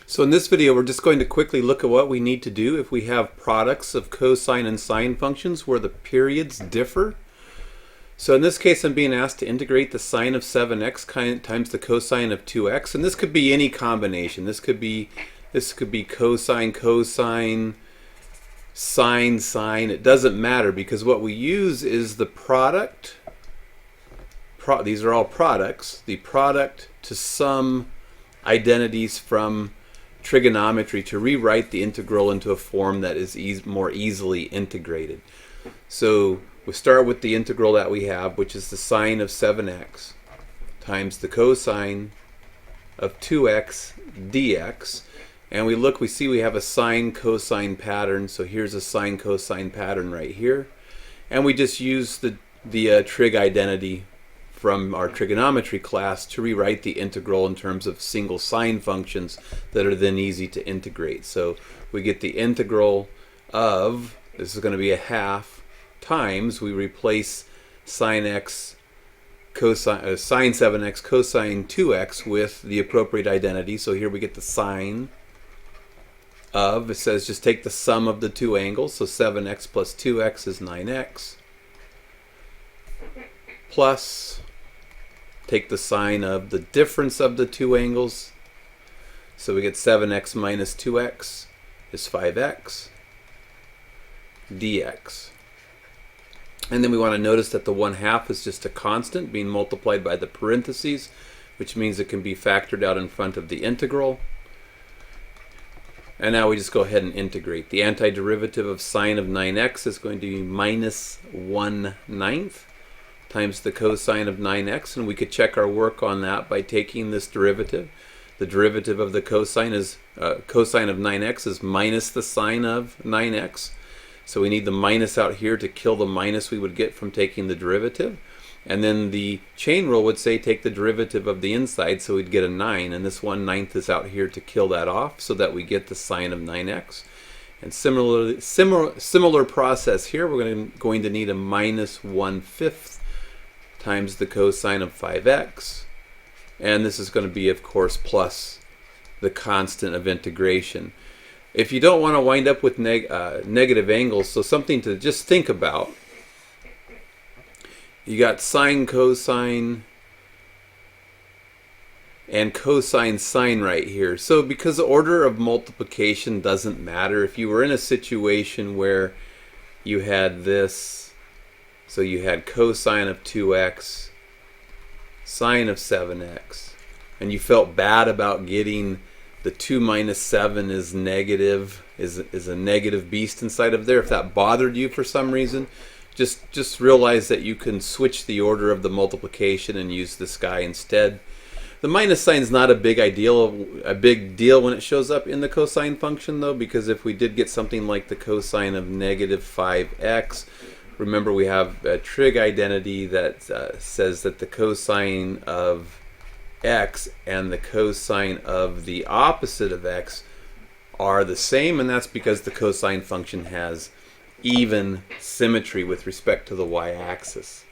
So in this video, we're just going to quickly look at what we need to do if we have products of cosine and sine functions where the periods differ. So in this case, I'm being asked to integrate the sine of 7x times the cosine of 2x, and this could be any combination. This could be cosine, cosine, sine, sine. It doesn't matter because what we use is the product. These are all products. The product to sum identities from trigonometry to rewrite the integral into a form that is more easily integrated. So we start with the integral that we have, which is the sine of 7x times the cosine of 2x dx. And we see we have a sine cosine pattern. So here's a sine cosine pattern right here. And we just use the trig identity from our trigonometry class to rewrite the integral in terms of single sine functions that are then easy to integrate. So we get the integral of, this is going to be a half, times, we replace sine x cosine, sine 7x cosine 2x with the appropriate identity. So here we get the sine of, it says just take the sum of the two angles, so 7x plus 2x is 9x, plus take the sine of the difference of the two angles, so we get 7x minus 2x is 5x dx. And then we want to notice that the 1/2 is just a constant being multiplied by the parentheses, which means it can be factored out in front of the integral. And now we just go ahead and integrate. The antiderivative of sine of 9x is going to be minus 1/9 times the cosine of 9x, and we could check our work on that by taking this derivative. The derivative of the cosine is cosine of 9x is minus the sine of 9x. So we need the minus out here to kill the minus we would get from taking the derivative. And then the chain rule would say take the derivative of the inside, so we'd get a 9, and this 1/9 is out here to kill that off so that we get the sine of 9x. And similar process here, we're going to need a minus 1/5 times the cosine of 5x, and this is going to be, of course, plus the constant of integration. If you don't want to wind up with negative angles, so something to just think about, you got sine cosine and cosine sine right here. So because the order of multiplication doesn't matter, if you were in a situation where you had this, so you had cosine of 2x, sine of 7x, and you felt bad about getting the 2 minus 7 is negative, is a negative beast inside of there. If that bothered you for some reason, just realize that you can switch the order of the multiplication and use this guy instead. The minus sign is not a big deal when it shows up in the cosine function though, because if we did get something like the cosine of negative 5x, remember we have a trig identity that says that the cosine of x and the cosine of the opposite of x are the same, and that's because the cosine function has even symmetry with respect to the y-axis.